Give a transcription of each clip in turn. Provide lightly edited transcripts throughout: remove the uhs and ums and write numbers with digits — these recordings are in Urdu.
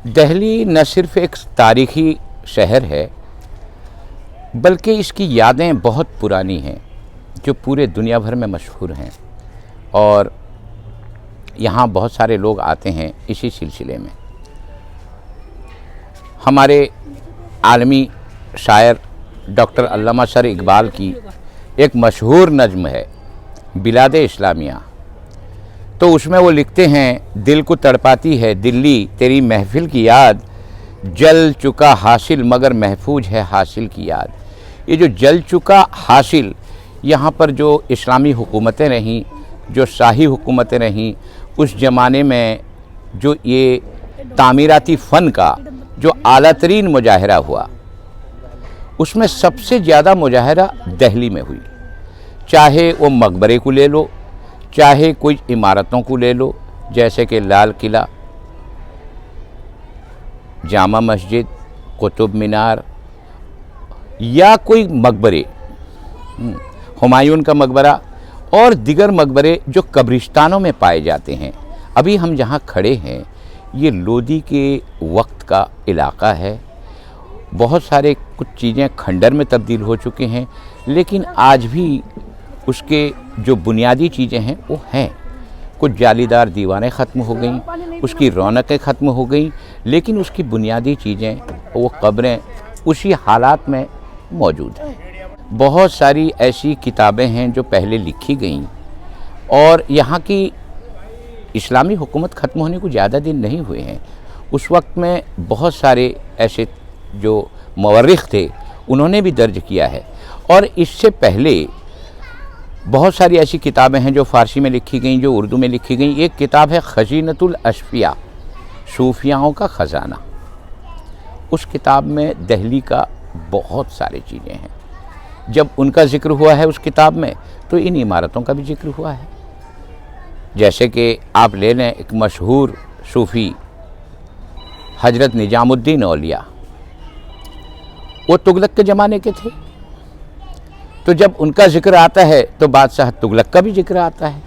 دہلی نہ صرف ایک تاریخی شہر ہے بلکہ اس کی یادیں بہت پرانی ہیں جو پورے دنیا بھر میں مشہور ہیں، اور یہاں بہت سارے لوگ آتے ہیں اسی سلسلے میں۔ ہمارے عالمی شاعر ڈاکٹر علامہ سر اقبال کی ایک مشہور نظم ہے بلاد اسلامیہ، تو اس میں وہ لکھتے ہیں، دل کو تڑپاتی ہے دلی تیری محفل کی یاد، جل چکا حاصل مگر محفوظ ہے حاصل کی یاد۔ یہ جو جل چکا حاصل، یہاں پر جو اسلامی حکومتیں رہیں، جو شاہی حکومتیں رہیں، اس زمانے میں جو یہ تعمیراتی فن کا جو اعلیٰ ترین مظاہرہ ہوا، اس میں سب سے زیادہ مظاہرہ دہلی میں ہوئی۔ چاہے وہ مقبرے کو لے لو، چاہے کوئی عمارتوں کو لے لو، جیسے کہ لال قلعہ، جامع مسجد، قطب مینار، یا کوئی مقبرے، ہمایوں کا مقبرہ اور دیگر مقبرے جو قبرستانوں میں پائے جاتے ہیں۔ ابھی ہم جہاں کھڑے ہیں یہ لودھی کے وقت کا علاقہ ہے۔ بہت سارے کچھ چیزیں کھنڈر میں تبدیل ہو چکے ہیں، لیکن آج بھی اس کے جو بنیادی چیزیں ہیں وہ ہیں۔ کچھ جالی دار دیواریں ختم ہو گئیں، اس کی رونقیں ختم ہو گئیں، لیکن اس کی بنیادی چیزیں، وہ قبریں اسی حالات میں موجود ہیں۔ بہت ساری ایسی کتابیں ہیں جو پہلے لکھی گئیں، اور یہاں کی اسلامی حکومت ختم ہونے کو زیادہ دن نہیں ہوئے ہیں۔ اس وقت میں بہت سارے ایسے جو مورخ تھے انہوں نے بھی درج کیا ہے، اور اس سے پہلے بہت ساری ایسی کتابیں ہیں جو فارسی میں لکھی گئیں، جو اردو میں لکھی گئیں۔ ایک کتاب ہے خزینۃ الاشفیاء، صوفیاؤں کا خزانہ۔ اس کتاب میں دہلی کا بہت ساری چیزیں ہیں۔ جب ان کا ذکر ہوا ہے اس کتاب میں تو ان عمارتوں کا بھی ذکر ہوا ہے۔ جیسے کہ آپ لے لیں ایک مشہور صوفی حضرت نظام الدین اولیاء، وہ تغلق کے زمانے کے تھے، تو جب ان کا ذکر آتا ہے تو بادشاہ تغلق کا بھی ذکر آتا ہے۔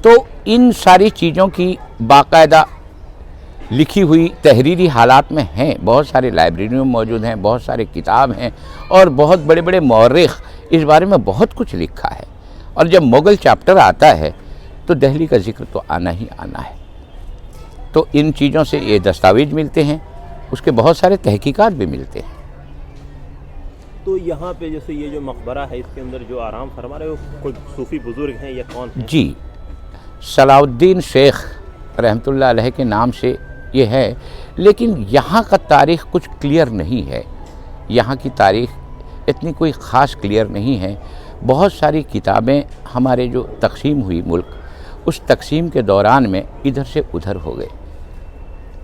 تو ان ساری چیزوں کی باقاعدہ لکھی ہوئی تحریری حالات میں ہیں، بہت سارے لائبریریوں میں موجود ہیں، بہت سارے کتاب ہیں، اور بہت بڑے بڑے مورخ اس بارے میں بہت کچھ لکھا ہے۔ اور جب مغل چیپٹر آتا ہے تو دہلی کا ذکر تو آنا ہی آنا ہے۔ تو ان چیزوں سے یہ دستاویز ملتے ہیں، اس کے بہت سارے تحقیقات بھی ملتے ہیں۔ تو یہاں پہ جیسے یہ جو مقبرہ ہے، اس کے اندر جو آرام فرما رہے ہو، کوئی صوفی بزرگ ہیں یا کون ہیں؟ جی، صلاح الدین شیخ رحمۃ اللہ علیہ کے نام سے یہ ہے، لیکن یہاں کا تاریخ کچھ کلیئر نہیں ہے۔ یہاں کی تاریخ اتنی کوئی خاص کلیئر نہیں ہے۔ بہت ساری کتابیں ہمارے جو تقسیم ہوئی ملک، اس تقسیم کے دوران میں ادھر سے ادھر ہو گئے۔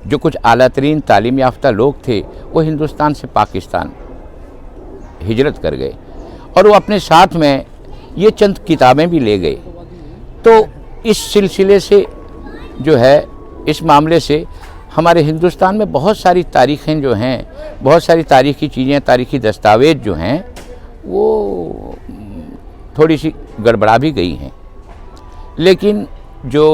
جو کچھ اعلیٰ ترین تعلیم یافتہ لوگ تھے وہ ہندوستان سے پاکستان ہجرت کر گئے، اور وہ اپنے ساتھ میں یہ چند کتابیں بھی لے گئے۔ تو اس سلسلے سے جو ہے، اس معاملے سے ہمارے ہندوستان میں بہت ساری تاریخیں جو ہیں، بہت ساری تاریخی چیزیں، تاریخی دستاویز جو ہیں، وہ تھوڑی سی گڑبڑا بھی گئی ہیں۔ لیکن جو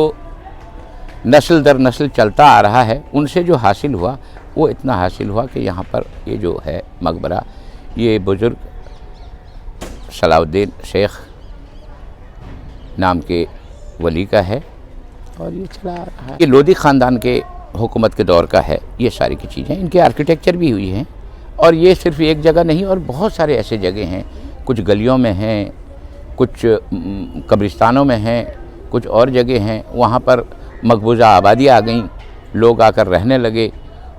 نسل در نسل چلتا آ رہا ہے، ان سے جو حاصل ہوا وہ اتنا حاصل ہوا کہ یہاں پر یہ جو ہے مقبرہ، یہ بزرگ صلاح الدین شیخ نام کے ولی کا ہے، اور یہ چلا آ رہا ہے۔ یہ لودھی خاندان کے حکومت کے دور کا ہے۔ یہ ساری کی چیزیں، ان کے آرکیٹیکچر بھی ہوئی ہیں، اور یہ صرف ایک جگہ نہیں، اور بہت سارے ایسے جگہ ہیں، کچھ گلیوں میں ہیں، کچھ قبرستانوں میں ہیں، کچھ اور جگہ ہیں۔ وہاں پر مقبوضہ آبادی آ گئیں، لوگ آ کر رہنے لگے،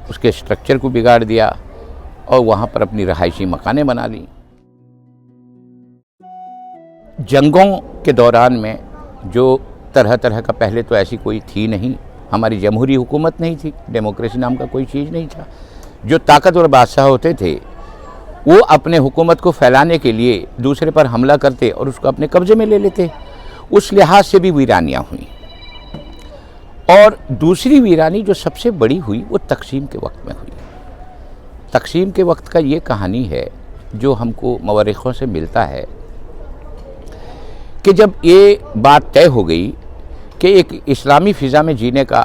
اس کے اسٹرکچر کو بگاڑ دیا، اور وہاں پر اپنی رہائشی مکانیں بنا لیں۔ جنگوں کے دوران میں جو طرح طرح کا، پہلے تو ایسی کوئی تھی نہیں، ہماری جمہوری حکومت نہیں تھی، ڈیموکریسی نام کا کوئی چیز نہیں تھا۔ جو طاقتور بادشاہ ہوتے تھے وہ اپنے حکومت کو پھیلانے کے لیے دوسرے پر حملہ کرتے اور اس کو اپنے قبضے میں لے لیتے۔ اس لحاظ سے بھی ویرانیاں ہوئیں، اور دوسری ویرانی جو سب سے بڑی ہوئی وہ تقسیم کے وقت میں ہوئی۔ تقسیم کے وقت کا یہ کہانی ہے جو ہم کو مورخوں سے ملتا ہے، کہ جب یہ بات طے ہو گئی کہ ایک اسلامی فضا میں جینے کا